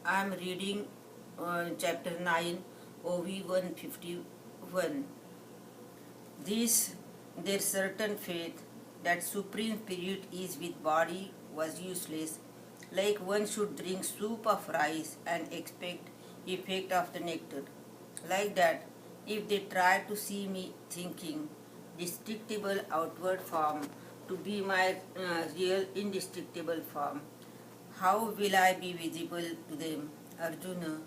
I am reading chapter 9, OV 151. This, their certain faith that supreme spirit is with body was useless, like one should drink soup of rice and expect effect of the nectar. Like that, if they try to see me thinking, destructible outward form to be my real indestructible form, how will I be visible to them? Arjuna,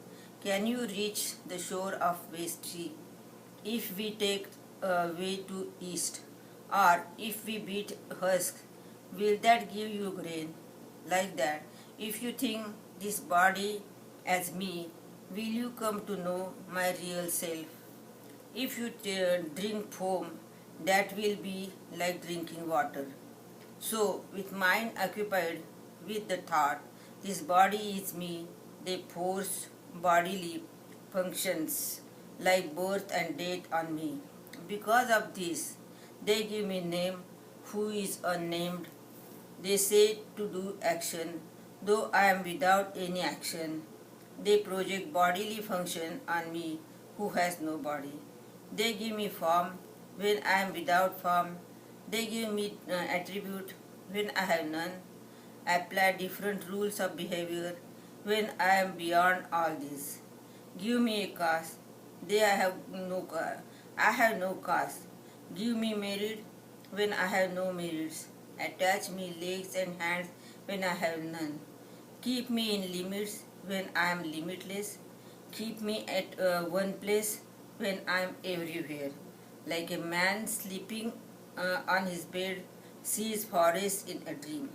can you reach the shore of West Sea if we take way to east? Or if we beat husk, will that give you grain? Like that, if you think this body as me, will you come to know my real self? If you drink foam, that will be like drinking water. So, with mind occupied with the thought, this body is me, they force bodily functions like birth and death on me. Because of this, they give me name who is unnamed. They say to do action, though I am without any action. They project bodily function on me who has no body. They give me form when I am without form. They give me attribute when I have none. Apply different rules of behavior when I am beyond all this. Give me a caste. They I have no caste. I have no caste. Give me merit when I have no merits. Attach me legs and hands when I have none. Keep me in limits when I am limitless. Keep me at one place when I am everywhere. Like a man sleeping on his bed sees forest in a dream.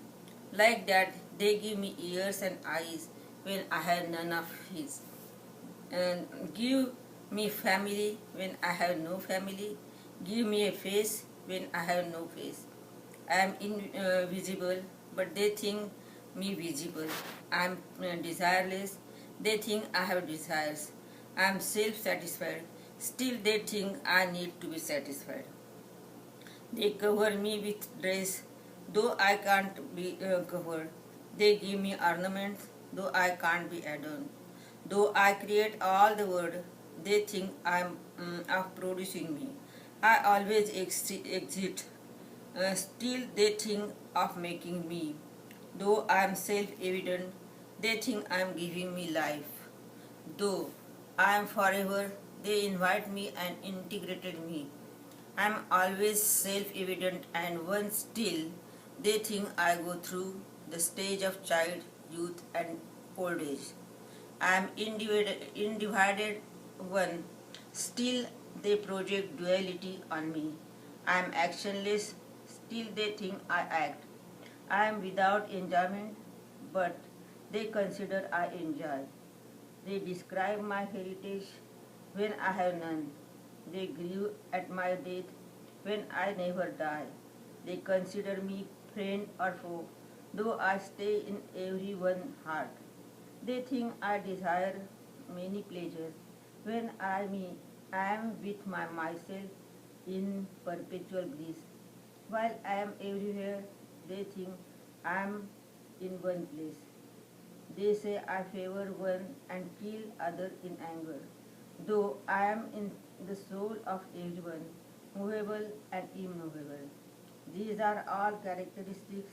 Like that, they give me ears and eyes when I have none of his. And give me family when I have no family. Give me a face when I have no face. I am invisible, but they think me visible. I am desireless, they think I have desires. I am self satisfied, still they think I need to be satisfied. They cover me with dress, though I can't be covered. They give me ornaments, though I can't be adorned. Though I create all the world, they think I am of producing me. I always exist. Still, they think of making me. Though I am self evident, they think I am giving me life. Though I am forever, they invite me and integrated me. I am always self evident, and one still, they think I go through the stage of child, youth, and old age. I am individed one, still they project duality on me. I am actionless, still they think I act. I am without enjoyment, but they consider I enjoy. They describe my heritage when I have none. They grieve at my death when I never die. They consider me friend or foe, though I stay in everyone's heart. They think I desire many pleasures when I am with myself in perpetual bliss. While I am everywhere, they think I am in one place. They say I favor one and kill other in anger, though I am in the soul of everyone, movable and immovable. These are all characteristics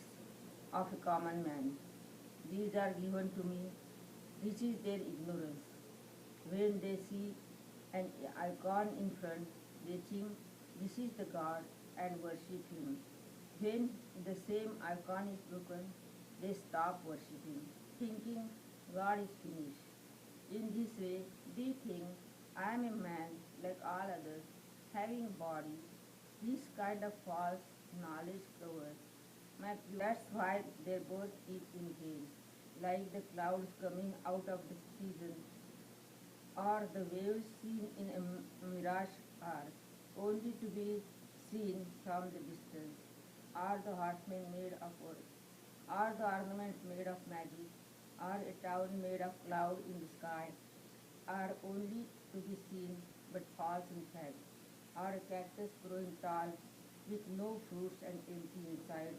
of a common man. These are given to me. This is their ignorance. When they see an icon in front, they think this is the God and worship him. When the same icon is broken, they stop worshipping, thinking God is finished. In this way, they think I am a man like all others, having body. This kind of false knowledge covers my pure. That's why their birth is in vain, like the clouds coming out of the season, or the waves seen in a mirage are only to be seen from the distance, or the horsemen made of wood, or the ornaments made of magic, or a town made of cloud in the sky, are only to be seen but false in fact, or a cactus growing tall with no fruits and empty inside,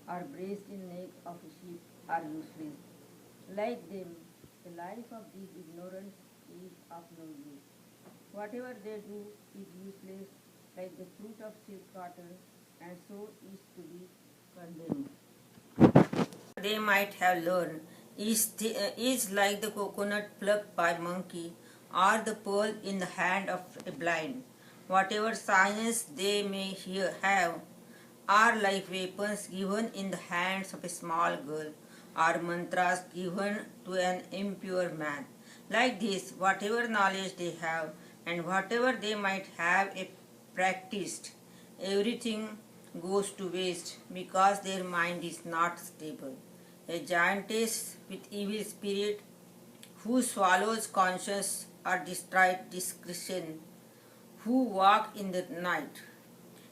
or braced in neck of a sheep are useless. Like them, The life of these ignorants is of no use. Whatever they do is useless, like the fruit of silk cotton, and so is to be condemned. They might have learned is like the coconut plucked by monkey or the pearl in the hand of a blind. Whatever science they may have are like weapons given in the hands of a small girl or mantras given to an impure man. Like this, whatever knowledge they have and whatever they might have practiced, everything goes to waste because their mind is not stable. A giantess with evil spirit who swallows conscience or destroys discretion, who walk in the night.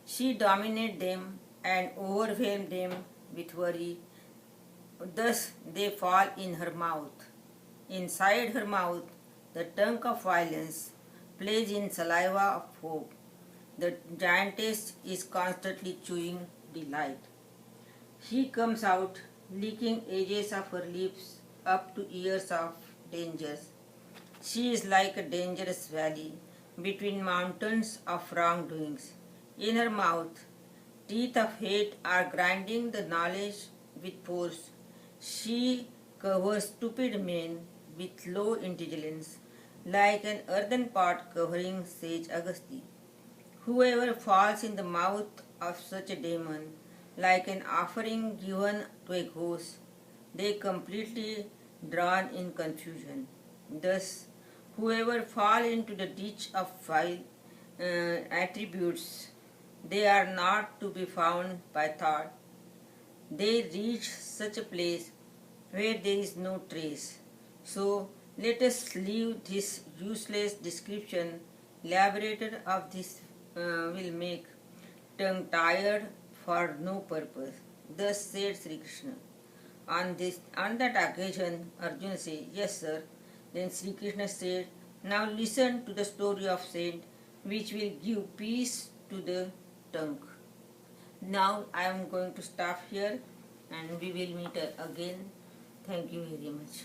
She dominates them and overwhelms them with worry. Thus they fall in her mouth. Inside her mouth, the tongue of violence plays in saliva of hope. The giantess is constantly chewing delight. She comes out, licking edges of her lips up to ears of dangers. She is like a dangerous valley between mountains of wrongdoings. In her mouth, teeth of hate are grinding the knowledge with force. She covers stupid men with low intelligence, like an earthen pot covering sage Agasti. Whoever falls in the mouth of such a demon, like an offering given to a ghost, they completely drown in confusion. Thus, whoever fall into the ditch of vile attributes, they are not to be found by thought. They reach such a place where there is no trace. So, let us leave this useless description elaborated of this will make tongue tired for no purpose. Thus said Sri Krishna. On that occasion, Arjuna said, "Yes, sir." Then Sri Krishna said, "Now listen to the story of saint, which will give peace to the tongue." Now I am going to stop here, and we will meet again. Thank you very much.